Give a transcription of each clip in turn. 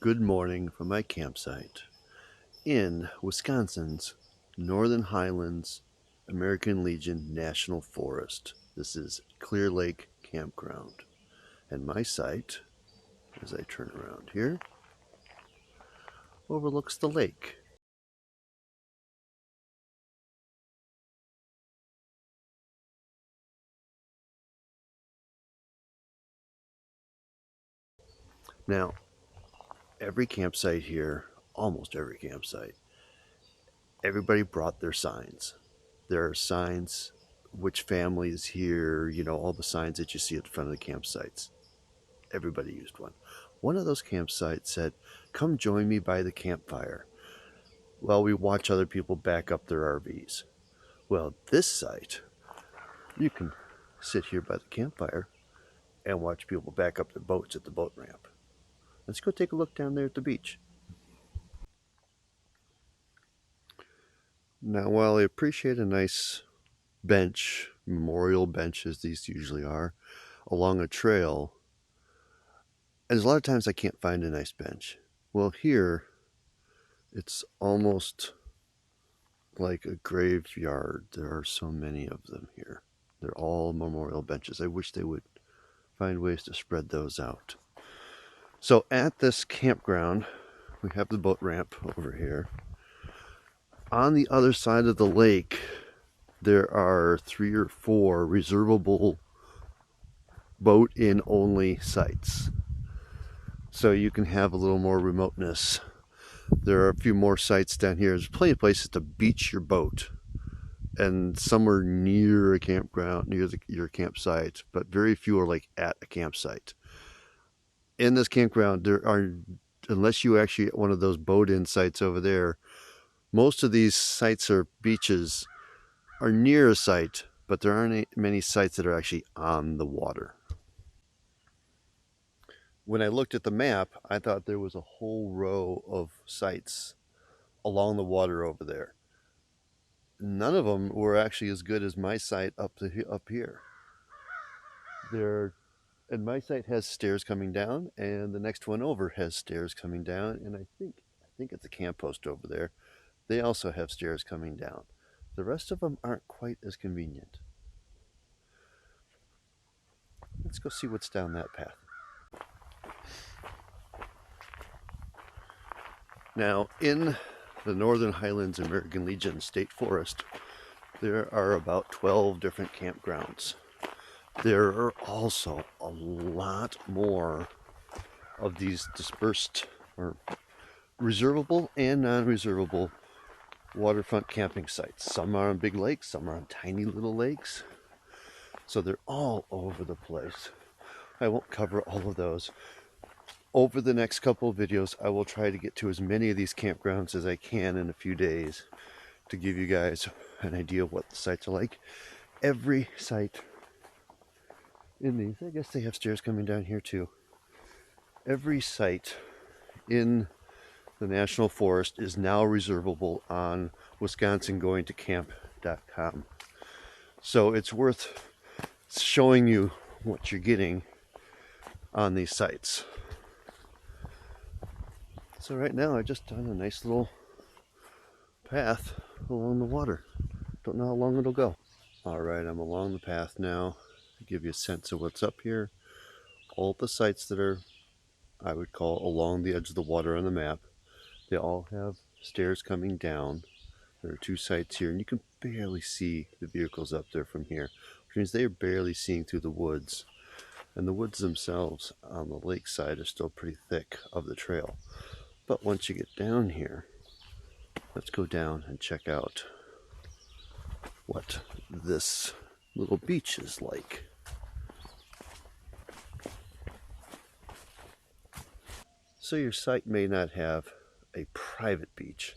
Good morning from my campsite in Wisconsin's Northern Highlands American Legion National Forest. This is Clear Lake Campground. And my site, as I turn around here, overlooks the lake. Now, every campsite here, almost every campsite, everybody brought their signs. There are signs, which family is here, all the signs that you see at the front of the campsites. Everybody used one. One of those campsites said, "Come join me by the campfire while we watch other people back up their RVs." Well, this site, you can sit here by the campfire and watch people back up their boats at the boat ramp. Let's go take a look down there at the beach. Now, while I appreciate a nice bench, memorial bench as these usually are, along a trail, and there's a lot of times I can't find a nice bench. Well, here, it's almost like a graveyard. There are so many of them here. They're all memorial benches. I wish they would find ways to spread those out. So at this campground, we have the boat ramp over here. On the other side of the lake, there are 3 or 4 reservable boat-in only sites. So you can have a little more remoteness. There are a few more sites down here. There's plenty of places to beach your boat and somewhere near a campground, near your campsite, but very few are like at a campsite. In this campground, there are, unless you actually get one of those boat-in sites over there, most of these sites or beaches are near a site, but there aren't many sites that are actually on the water. When I looked at the map, I thought there was a whole row of sites along the water over there. None of them were actually as good as my site up here. And my site has stairs coming down, and the next one over has stairs coming down, and I think it's a camp post over there. They also have stairs coming down. The rest of them aren't quite as convenient. Let's go see what's down that path. Now, in the Northern Highlands American Legion State Forest, there are about 12 different campgrounds. There are also a lot more of these dispersed or reservable and non-reservable waterfront camping sites. Some are on big lakes, some are on tiny little lakes. So they're all over the place. I won't cover all of those. Over the next couple of videos, I will try to get to as many of these campgrounds as I can in a few days to give you guys an idea of what the sites are like. Every site in these, I guess they have stairs coming down here too. Every site in the National Forest is now reservable on wisconsingoingtocamp.com. So it's worth showing you what you're getting on these sites. So right now I just done a nice little path along the water. Don't know how long it'll go. Alright, I'm along the path now to give you a sense of what's up here. All the sites that are, I would call, along the edge of the water on the map, they all have stairs coming down. There are 2 sites here, and you can barely see the vehicles up there from here, which means they are barely seeing through the woods. And the woods themselves on the lake side are still pretty thick of the trail. But once you get down here, let's go down and check out what this little beach is like. So your site may not have a private beach.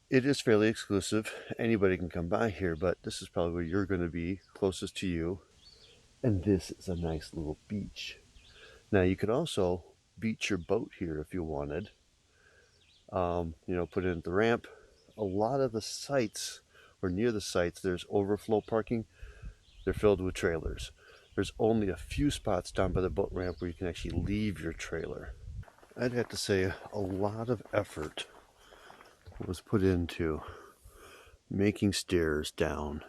It is fairly exclusive. Anybody can come by here, but this is probably where you're going to be closest to you. And this is a nice little beach. Now you could also beach your boat here if you wanted. Put it at the ramp. A lot of the sites, or near the sites, there's overflow parking. They're filled with trailers. There's only a few spots down by the boat ramp where you can actually leave your trailer. I'd have to say a lot of effort was put into making stairs down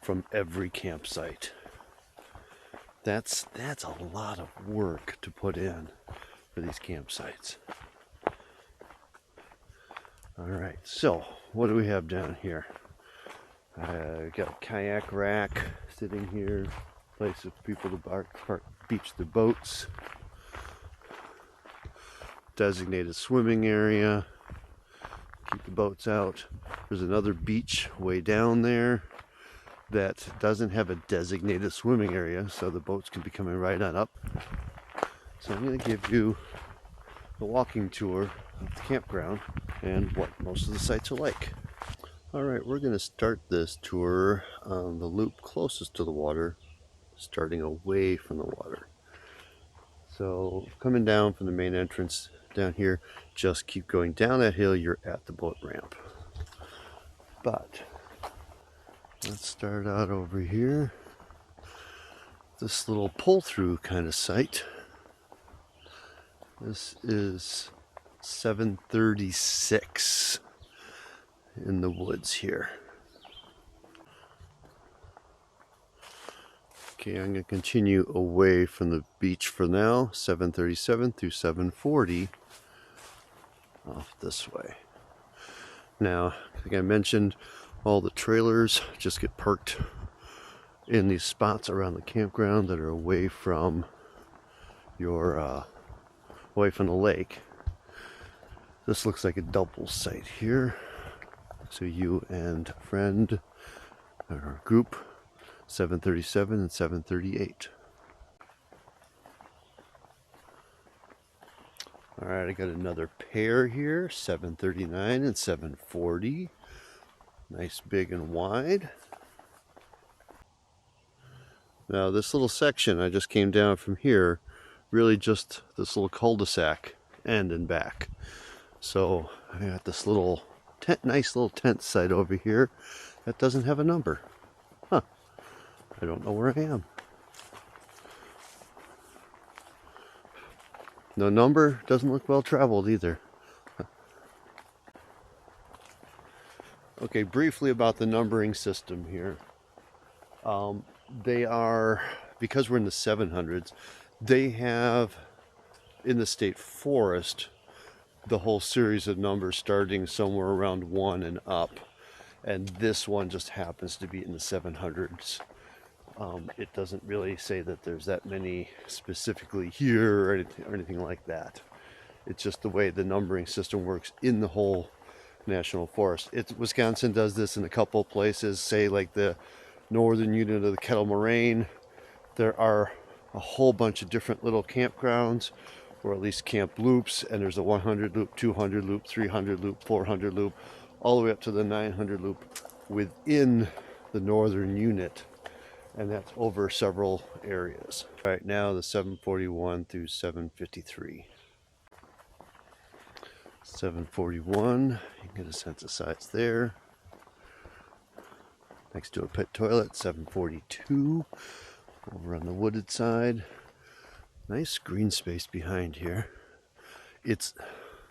from every campsite. That's a lot of work to put in for these campsites. All right, so what do we have down here? I've got a kayak rack sitting here, place for people to beach their boats, designated swimming area, keep the boats out. There's another beach way down there that doesn't have a designated swimming area, so the boats can be coming right on up. So I'm going to give you a walking tour of the campground and what most of the sites are like. All right, we're going to start this tour on the loop closest to the water, starting away from the water. So coming down from the main entrance down here, just keep going down that hill, you're at the boat ramp. But let's start out over here. This little pull-through kind of site. This is 736 in the woods here. Okay, I'm going to continue away from the beach for now. 737 through 740 off this way. Now, like I mentioned, all the trailers just get parked in these spots around the campground that are away from your away from the lake. This looks like a double site here. So you and a friend or group, 737 and 738. All right, I got another pair here, 739 and 740. Nice big and wide. Now this little section, I just came down from here, really just this little cul-de-sac end and back. So I got this little tent, nice little tent site over here that doesn't have a number. Huh, I don't know where I am. No number, doesn't look well traveled either. Okay, briefly about the numbering system here. They are, because we're in the 700s, they have in the state forest the whole series of numbers starting somewhere around 1 and up. And this one just happens to be in the 700s. It doesn't really say that there's that many specifically here or anything like that. It's just the way the numbering system works in the whole national forest. Wisconsin does this in a couple places, say like the northern unit of the Kettle Moraine. There are a whole bunch of different little campgrounds, or at least camp loops, and there's a 100 loop, 200 loop, 300 loop, 400 loop, all the way up to the 900 loop within the northern unit, and that's over several areas. Right now the 741 through 753. 741, you can get a sense of size there. Next to a pit toilet, 742, over on the wooded side. Nice green space behind here. It's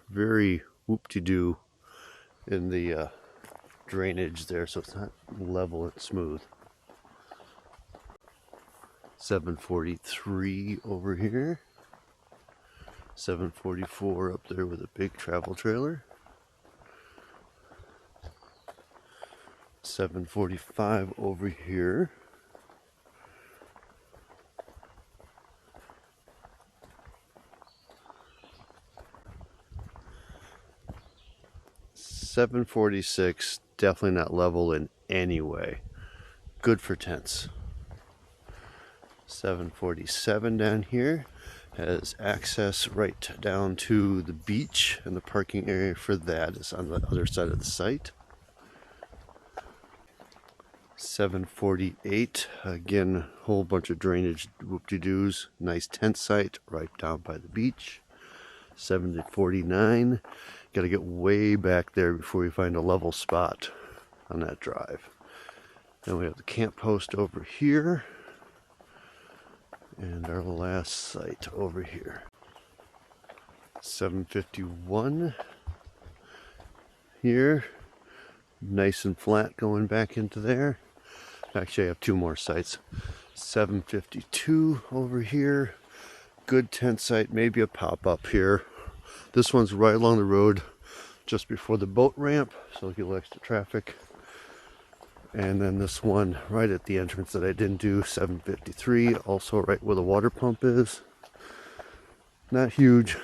very whoop-de-doo in the drainage there, so it's not level and smooth. 743 over here. 744 up there with a big travel trailer. 745 over here. 746, definitely not level in any way. Good for tents. 747 down here has access right down to the beach, and the parking area for that is on the other side of the site. 748, again, a whole bunch of drainage whoop-de-doos. Nice tent site right down by the beach. 749, got to get way back there before we find a level spot on that drive. Then we have the camp post over here, and our last site over here. 751 here, nice and flat going back into there. Actually, I have two more sites. 752 over here, good tent site, maybe a pop-up here. This one's right along the road just before the boat ramp, so it'll get a little extra traffic. And then this one right at the entrance that I didn't do, 753, also right where the water pump is. Not huge.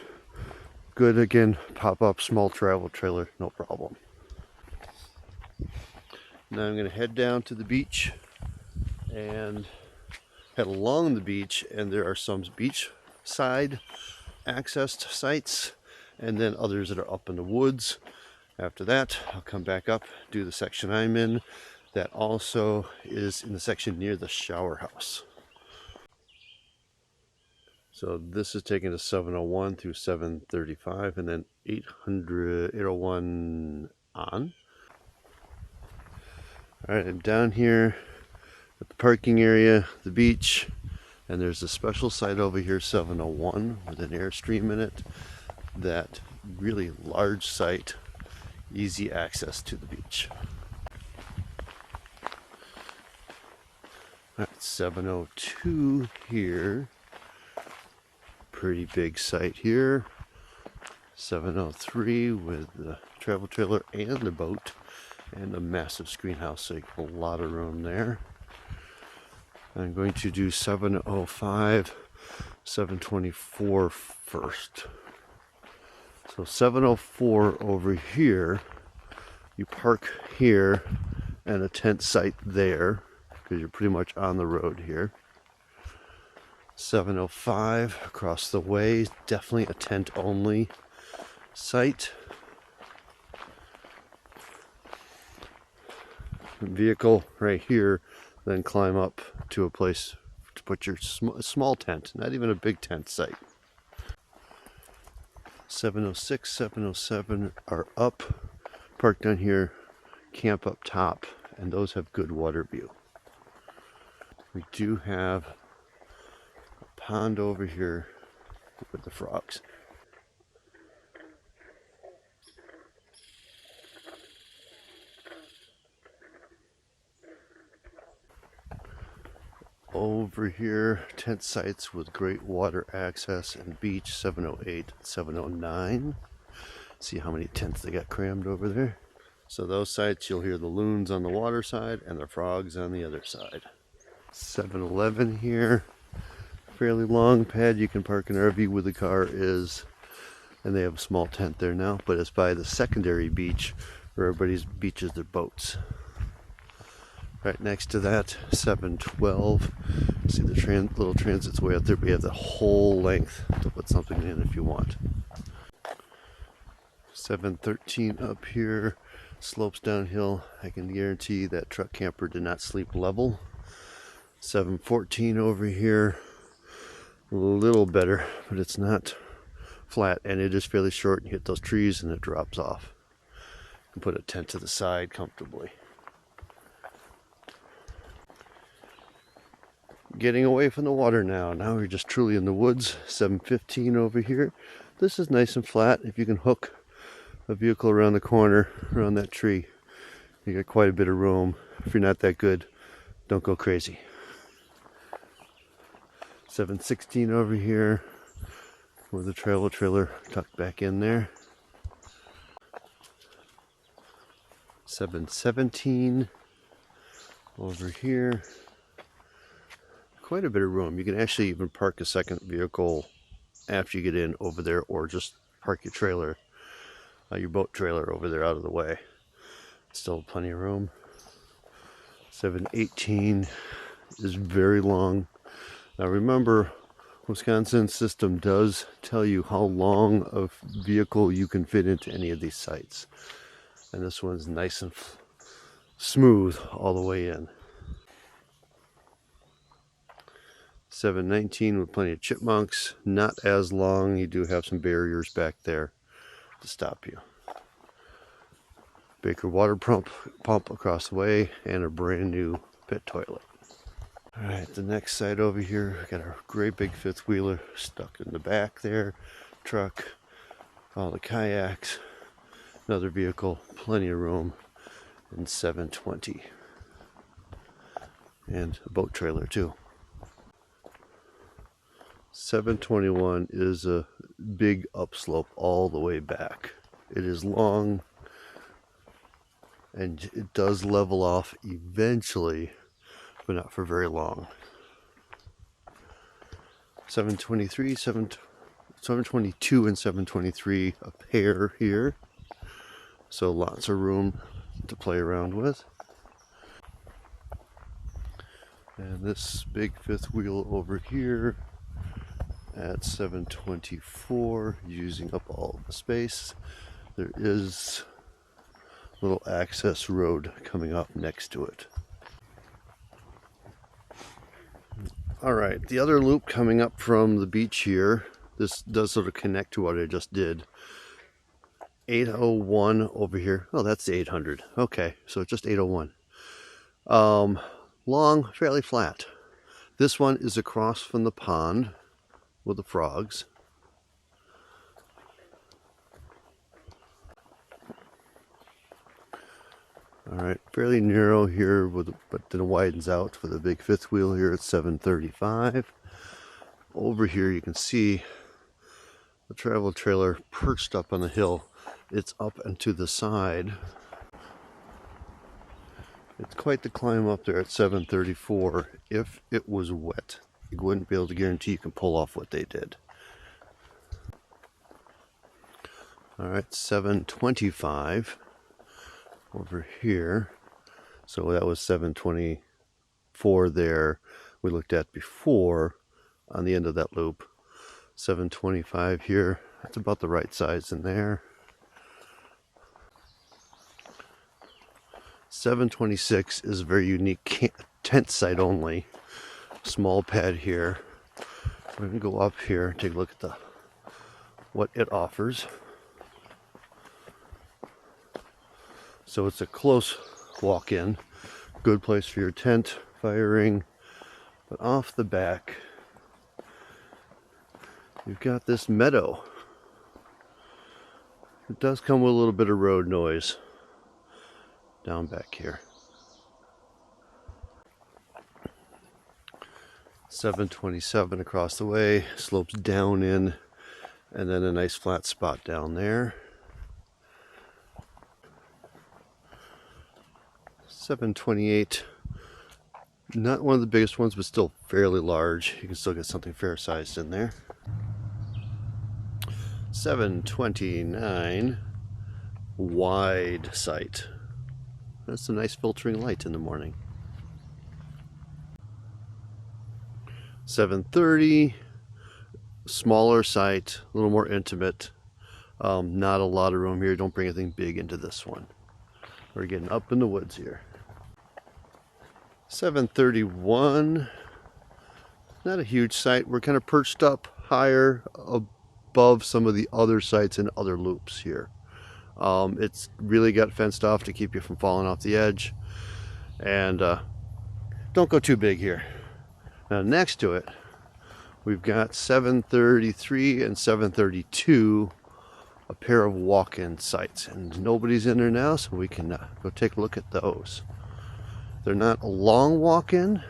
Good, again, pop-up, small travel trailer, no problem. Now I'm going to head down to the beach and head along the beach, and there are some beach side accessed sites and then others that are up in the woods. After that, I'll come back up, do the section I'm in. That also is in the section near the shower house. So this is taking us 701 through 735 and then 801 on. Alright, I'm down here at the parking area, the beach, and there's a special site over here, 701, with an Airstream in it. That really large site, easy access to the beach. Alright, 702 here. Pretty big site here. 703 with the travel trailer and the boat and a massive screen house, so you get a lot of room there. I'm going to do 705, 724 first. So 704 over here, you park here and a tent site there because you're pretty much on the road here. 705 across the way, definitely a tent only site. Vehicle right here, then climb up to a place to put your small tent, not even a big tent site. 706, 707 are up, parked down here, camp up top, and those have good water view. We do have a pond over here with the frogs. Over here, tent sites with great water access and beach, 708, 709. See how many tents they got crammed over there. So those sites, you'll hear the loons on the water side and the frogs on the other side. 711 here, fairly long pad you can park an RV where the car is, and they have a small tent there now, but it's by the secondary beach where everybody's beaches their boats. Right next to that, 712. See the little transit's way out there, but you have the whole length to put something in if you want. 713 up here, slopes downhill. I can guarantee that truck camper did not sleep level. 714 over here, a little better, but it's not flat, and it is fairly short. You hit those trees and it drops off. You can put a tent to the side comfortably. Getting away from the water now. Now we're just truly in the woods. 715 over here. This is nice and flat. If you can hook a vehicle around the corner, around that tree, you got quite a bit of room. If you're not that good, don't go crazy. 716 over here with the travel trailer tucked back in there. 717 over here. Quite a bit of room. You can actually even park a second vehicle after you get in over there, or just park your trailer, your boat trailer over there out of the way. Still plenty of room. 718 is very long. Now remember, Wisconsin's system does tell you how long of vehicle you can fit into any of these sites. And this one's nice and smooth all the way in. 719 with plenty of chipmunks, not as long. You do have some barriers back there to stop you. Baker water pump across the way, and a brand new pit toilet. Alright, the next site over here, got a great big fifth wheeler stuck in the back there. Truck, All the kayaks, another vehicle, plenty of room, and 720. And a boat trailer too. 721 is a big upslope all the way back. It is long and it does level off eventually, but not for very long. 723, 722 and 723 a pair here. So lots of room to play around with. And this big fifth wheel over here at 724, using up all the space. There is a little access road coming up next to it. Alright, the other loop coming up from the beach here, this does sort of connect to what I just did. 801 over here. Oh, that's the 800. Okay, so it's just 801. Long, fairly flat. This one is across from the pond with the frogs. Alright, fairly narrow here, but then it widens out for the big fifth wheel here at 735. Over here you can see the travel trailer perched up on the hill. It's up and to the side. It's quite the climb up there at 734. If it was wet, you wouldn't be able to guarantee you can pull off what they did. Alright, 725 over here. So that was 724 there we looked at before on the end of that loop. 725 here. That's about the right size in there. 726 is a very unique tent site only. Small pad here. We're going to go up here and take a look at what it offers. So it's a close walk-in. Good place for your tent, firing. But off the back, you've got this meadow. It does come with a little bit of road noise down back here. 727 across the way, slopes down in, and then a nice flat spot down there. 728, not one of the biggest ones, but still fairly large. You can still get something fair sized in there. 729, wide site. That's a nice filtering light in the morning. 730, smaller site, a little more intimate. Not a lot of room here. Don't bring anything big into this one. We're getting up in the woods here. 731, not a huge site. We're kind of perched up higher above some of the other sites and other loops here. It's really got fenced off to keep you from falling off the edge. And don't go too big here. Now next to it, we've got 733 and 732, a pair of walk-in sites. And nobody's in there now, so we can go take a look at those. They're not a long walk-in.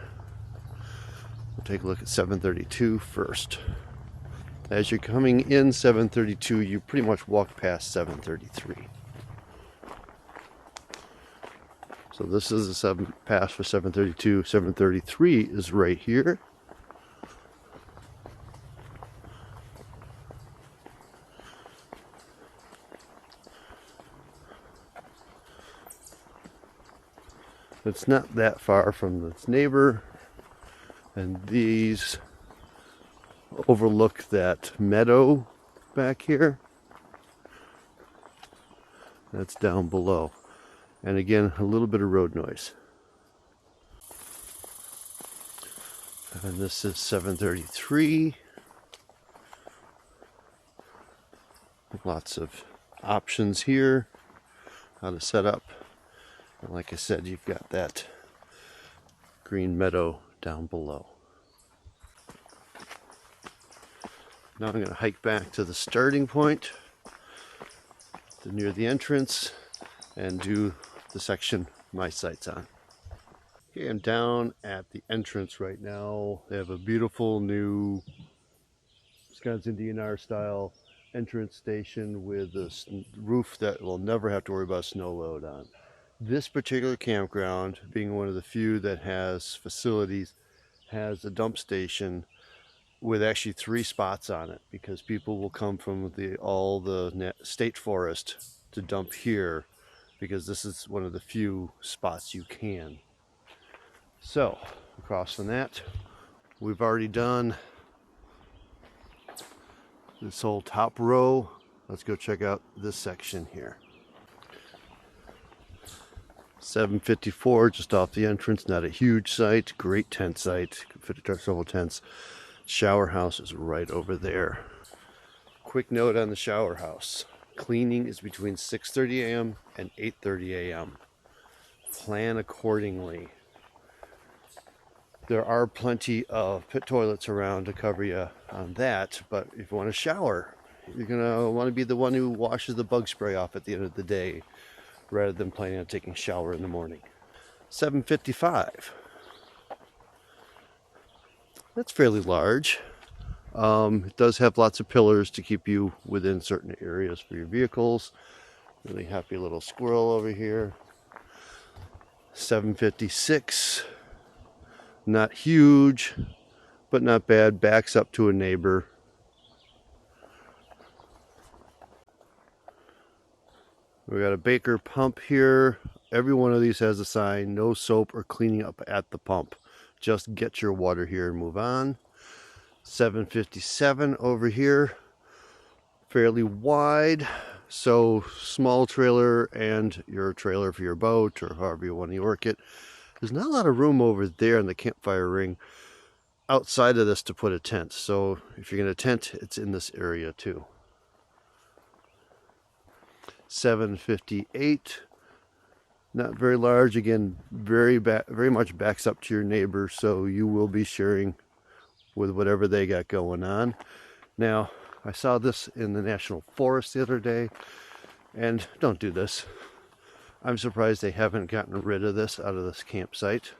We'll take a look at 732 first. As you're coming in 732, you pretty much walk past 733. So this is the pass for 732. 733 is right here. It's not that far from its neighbor, and these overlook that meadow back here. That's down below. And again, a little bit of road noise. And this is 733. Lots of options here, how to set up. And like I said, you've got that green meadow down below. Now I'm going to hike back to the starting point near the entrance and do the section my sight's on. Okay, I'm down at the entrance right now. They have a beautiful new Wisconsin DNR style entrance station with a roof that will never have to worry about snow load on. This particular campground, being one of the few that has facilities, has a dump station with actually 3 spots on it, because people will come from all the state forest to dump here, because this is one of the few spots you can. So across from that, we've already done this whole top row. Let's go check out this section here. 754 just off the entrance, not a huge site, great tent site, could fit several tents. Shower house is right over there. Quick note on the shower house. Cleaning is between 6:30 a.m. and 8:30 a.m. Plan accordingly. There are plenty of pit toilets around to cover you on that, but if you want to shower, you're going to want to be the one who washes the bug spray off at the end of the day, rather than planning on taking a shower in the morning. 755. That's fairly large. It does have lots of pillars to keep you within certain areas for your vehicles. Really happy little squirrel over here. 756. Not huge, but not bad. Backs up to a neighbor. We got a Baker pump here. Every one of these has a sign, no soap or cleaning up at the pump. Just get your water here and move on. 757 over here. Fairly wide, so small trailer and your trailer for your boat or however you want to work it. There's not a lot of room over there in the campfire ring outside of this to put a tent, so if you're going to tent, it's in this area too. 758, not very large, again very much backs up to your neighbor, so you will be sharing with whatever they got going on. Now I saw this in the National Forest the other day, and don't do this. I'm surprised they haven't gotten rid of this out of this campsite.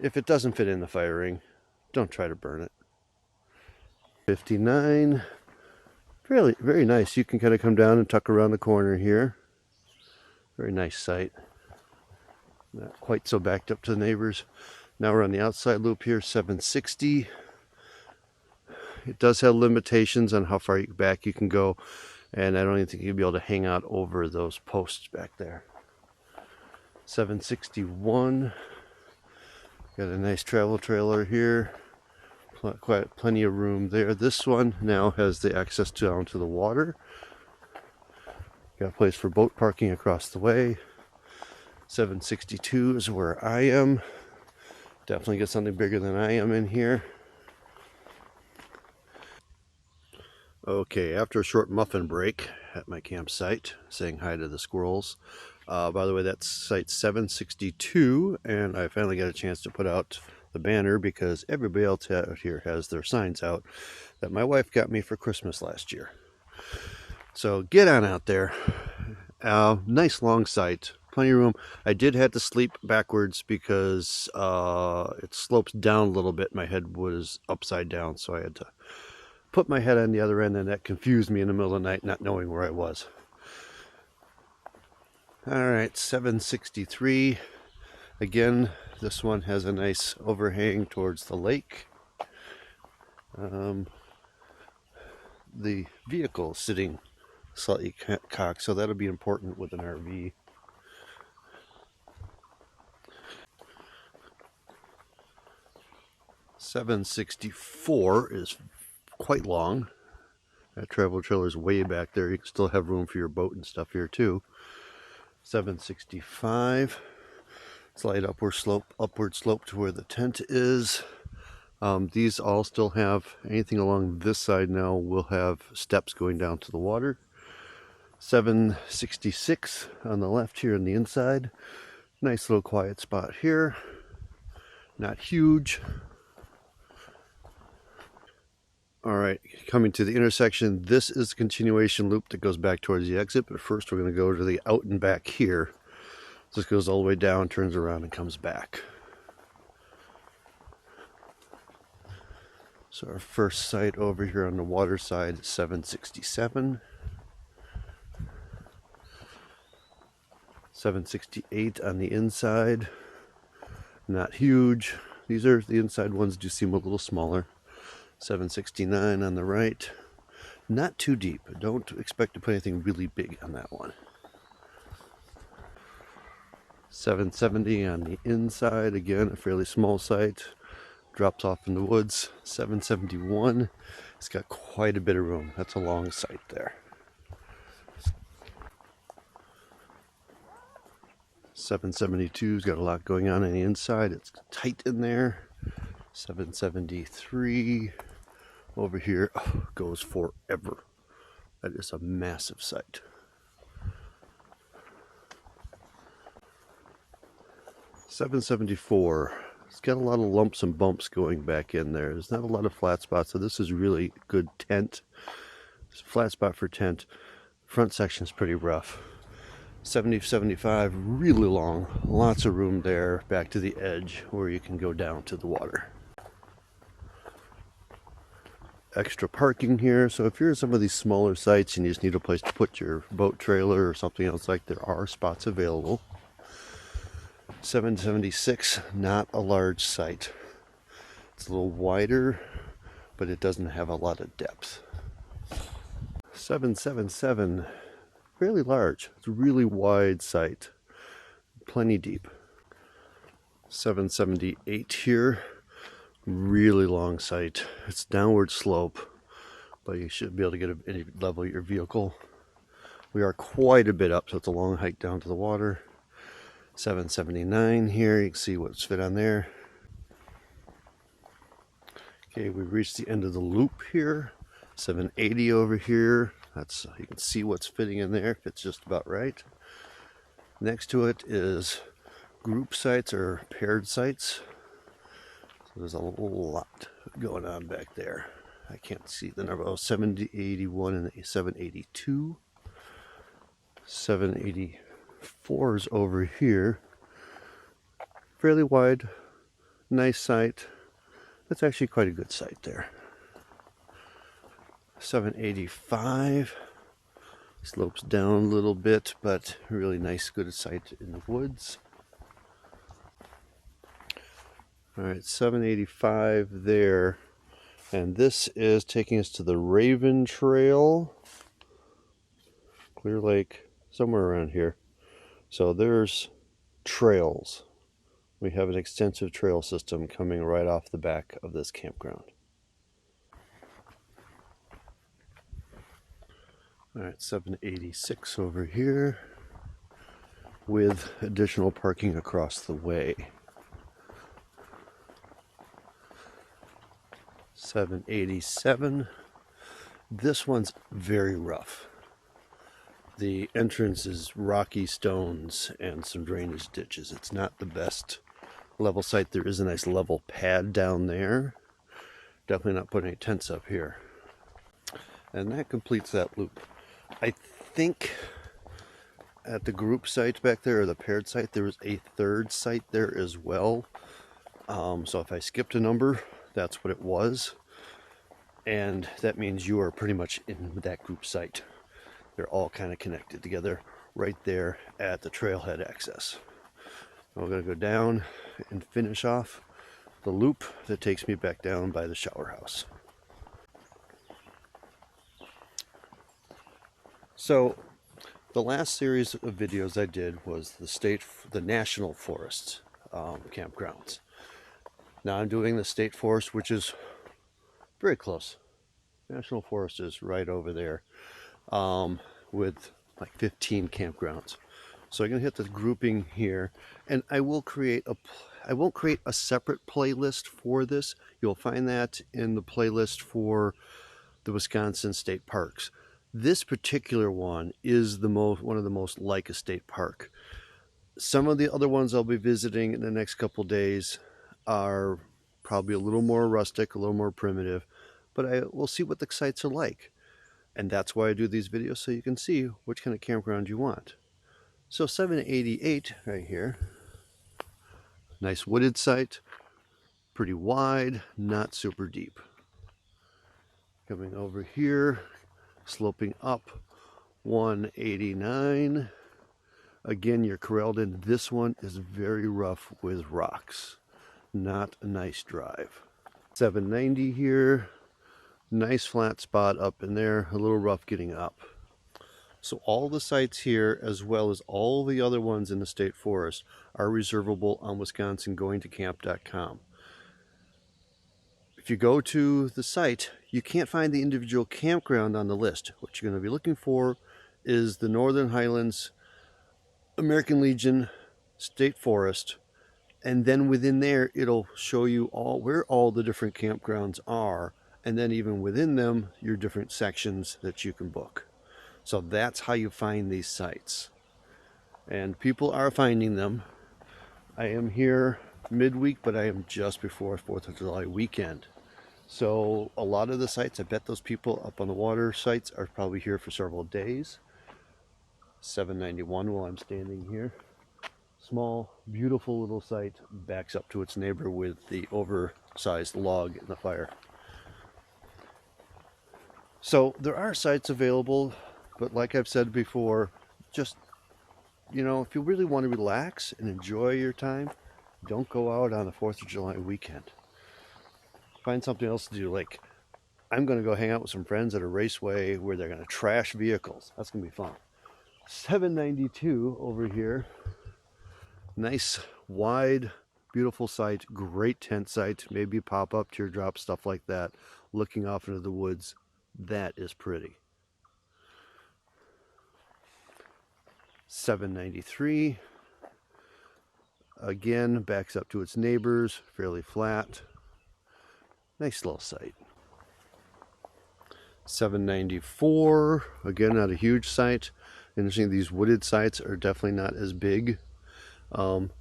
If it doesn't fit in the fire ring, don't try to burn it. 59, very nice. You can kind of come down and tuck around the corner here. Very nice site. Not quite so backed up to the neighbors. Now we're on the outside loop here, 760. It does have limitations on how far back you can go, and I don't even think you'll be able to hang out over those posts back there. 761. Got a nice travel trailer here. Quite plenty of room there. This one now has the access down to the water. Got a place for boat parking across the way. 762 is where I am. Definitely get something bigger than I am in here. Okay, after a short muffin break at my campsite, saying hi to the squirrels. By the way, that's site 762, and I finally got a chance to put out the banner because everybody else out here has their signs out that my wife got me for Christmas last year. So get on out there. Nice long site, plenty of room. I did have to sleep backwards because it slopes down a little bit. My head was upside down, so I had to put my head on the other end, and that confused me in the middle of the night, not knowing where I was. All right, 763. Again, this one has a nice overhang towards the lake. The vehicle is sitting slightly cocked, so that'll be important with an RV. $764 is quite long. That travel trailer is way back there. You can still have room for your boat and stuff here too. 765. Slight upward slope to where the tent is. These all still have, anything along this side now will have steps going down to the water. 766 on the left here on the inside. Nice little quiet spot here. Not huge. All right, coming to the intersection, this is the continuation loop that goes back towards the exit, but first we're going to go to the out and back here. This goes all the way down, turns around, and comes back. So our first site over here on the water side is 767. 768 on the inside. Not huge. These are the inside ones, do seem a little smaller. 769 on the right. Not too deep. Don't expect to put anything really big on that one. 770 on the inside. Again, a fairly small site. Drops off in the woods. 771. It's got quite a bit of room. That's a long site there. 772's got a lot going on the inside. It's tight in there. 773 over here goes forever. That is a massive site. 774. It's got a lot of lumps and bumps going back in there. There's not a lot of flat spots, so this is really good tent. It's a flat spot for tent. Front section is pretty rough. 70, 75, really long. Lots of room there back to the edge where you can go down to the water. Extra parking here, so if you're in some of these smaller sites and you just need a place to put your boat trailer or something else, like, there are spots available. 776, not a large site. It's a little wider, but it doesn't have a lot of depth. 777, fairly large. It's a really wide site, plenty deep. 778 here. Really long site. It's downward slope, but you should be able to get any level of your vehicle. We are quite a bit up, so it's a long hike down to the water. 779 here, you can see what's fit on there. Okay, we've reached the end of the loop here. 780 over here. That's, you can see what's fitting in there. Fits just about right. Next to it is group sites or paired sites. There's a lot going on back there. I can't see the number. Oh, 781 and 782. 784 is over here. Fairly wide, nice site. That's actually quite a good site there. 785. Slopes down a little bit, but really nice, good site in the woods. All right, 785 there, and this is taking us to the Raven Trail, Clear Lake, somewhere around here. So there's trails. We have an extensive trail system coming right off the back of this campground. All right, 786 over here with additional parking across the way. 787. This one's very rough. The entrance is rocky stones and some drainage ditches. It's not the best level site. There is a nice level pad down there. Definitely not putting any tents up here. And that completes that loop. I think at the group site back there, or the paired site, there was a third site there as well. So if I skipped a number, that's what it was. And that means you are pretty much in that group site. They're all kind of connected together right there at the trailhead access. We're going to go down and finish off the loop that takes me back down by the shower house. So the last series of videos I did was the National Forest campgrounds. Now I'm doing the state forest, which is very close. National Forest is right over there, with like 15 campgrounds. So I'm gonna hit the grouping here, and I won't create a separate playlist for this. You'll find that in the playlist for the Wisconsin state parks. This particular one is one of the most like a state park. Some of the other ones I'll be visiting in the next couple days are probably a little more rustic, a little more primitive, but I will see what the sites are like. And that's why I do these videos, so you can see which kind of campground you want. So 788 right here, nice wooded site, pretty wide, not super deep. Coming over here, sloping up, 189. Again, you're corralled in. This one is very rough with rocks. Not a nice drive. 790 here, nice flat spot up in there, a little rough getting up. So all the sites here, as well as all the other ones in the state forest, are reservable on wisconsingoingtocamp.com. If you go to the site, you can't find the individual campground on the list. What you're going to be looking for is the Northern Highlands American Legion State Forest, and then within there it'll show you where all the different campgrounds are, and then even within them your different sections that you can book. So that's how you find these sites, and people are finding them. I am here midweek, but I am just before 4th of July weekend. So a lot of the sites, I bet those people up on the water sites are probably here for several days. 791 while I'm standing here. Small, beautiful little site, backs up to its neighbor with the oversized log in the fire. So there are sites available, but like I've said before, just, you know, if you really want to relax and enjoy your time, don't go out on the 4th of July weekend. Find something else to do. Like, I'm going to go hang out with some friends at a raceway where they're going to trash vehicles. That's going to be fun. 792 over here. Nice, wide, beautiful site. Great tent site. Maybe pop-up, teardrop, stuff like that. Looking off into the woods. That is pretty. 793. Again, backs up to its neighbors. Fairly flat. Nice little site. 794. Again, not a huge site. Interesting, these wooded sites are definitely not as big.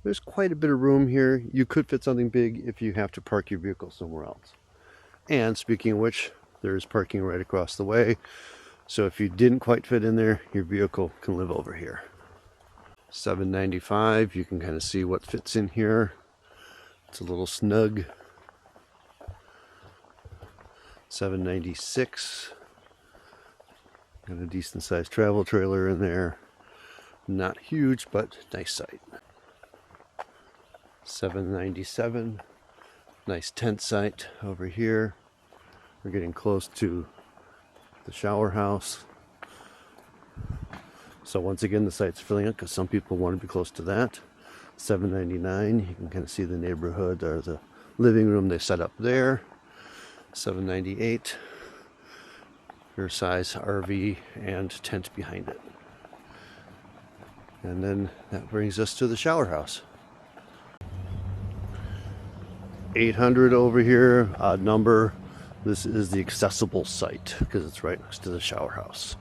There's quite a bit of room here. You could fit something big if you have to park your vehicle somewhere else. And speaking of which, there's parking right across the way. So if you didn't quite fit in there, your vehicle can live over here. 795, you can kind of see what fits in here. It's a little snug. 796. Got a decent sized travel trailer in there. Not huge, but nice site. 797. Nice tent site over here. We're getting close to the shower house. So once again, the site's filling up because some people want to be close to that. 799, you can kind of see the neighborhood or the living room they set up there. 798. Your size RV and tent behind it. And then that brings us to the shower house. 800 over here, odd number. This is the accessible site because it's right next to the shower house.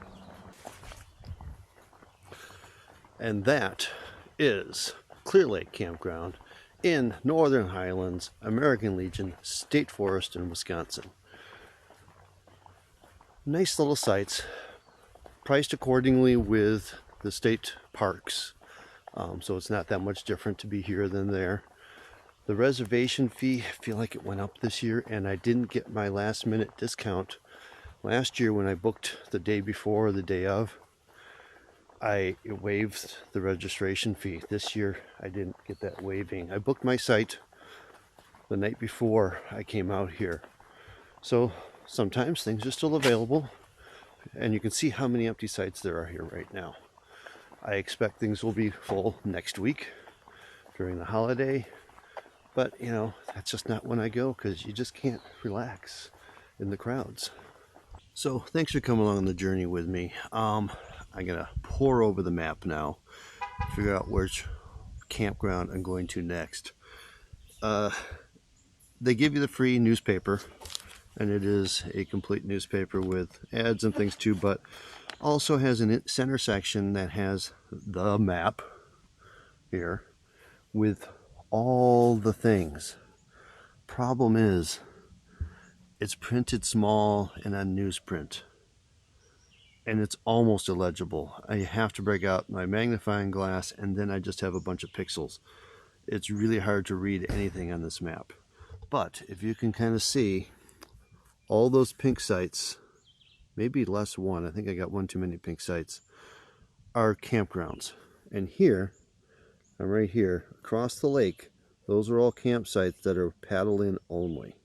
And that is Clear Lake Campground in Northern Highlands, American Legion State Forest in Wisconsin. Nice little sites, priced accordingly with the state parks, so it's not that much different to be here than there. The reservation fee, I feel like it went up this year, and I didn't get my last minute discount. Last year when I booked the day before or the day of, I waived the registration fee. This year I didn't get that waiving. I booked my site the night before I came out here. So sometimes things are still available, and you can see how many empty sites there are here right now. I expect things will be full next week during the holiday, but you know, that's just not when I go because you just can't relax in the crowds. So thanks for coming along on the journey with me. I'm gonna pore over the map now, figure out which campground I'm going to next. They give you the free newspaper, and it is a complete newspaper with ads and things too, but also has a center section that has the map here with all the things. Problem is, It's printed small and on newsprint, and it's almost illegible. I have to break out my magnifying glass, and then I just have a bunch of pixels. It's really hard to read anything on this map. But if you can kind of see, all those pink sites, maybe less one, I think I got one too many pink sites, are campgrounds. And here, I'm right here, across the lake, those are all campsites that are paddle in only.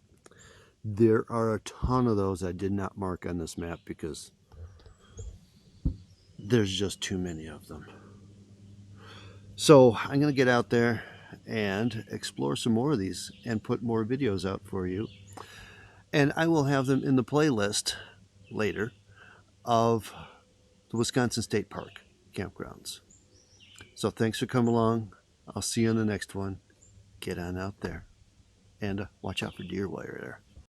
There are a ton of those I did not mark on this map because there's just too many of them. So I'm going to get out there and explore some more of these and put more videos out for you. And I will have them in the playlist later of the Wisconsin State Park campgrounds. So thanks for coming along. I'll see you on the next one. Get on out there and watch out for deer while you're there.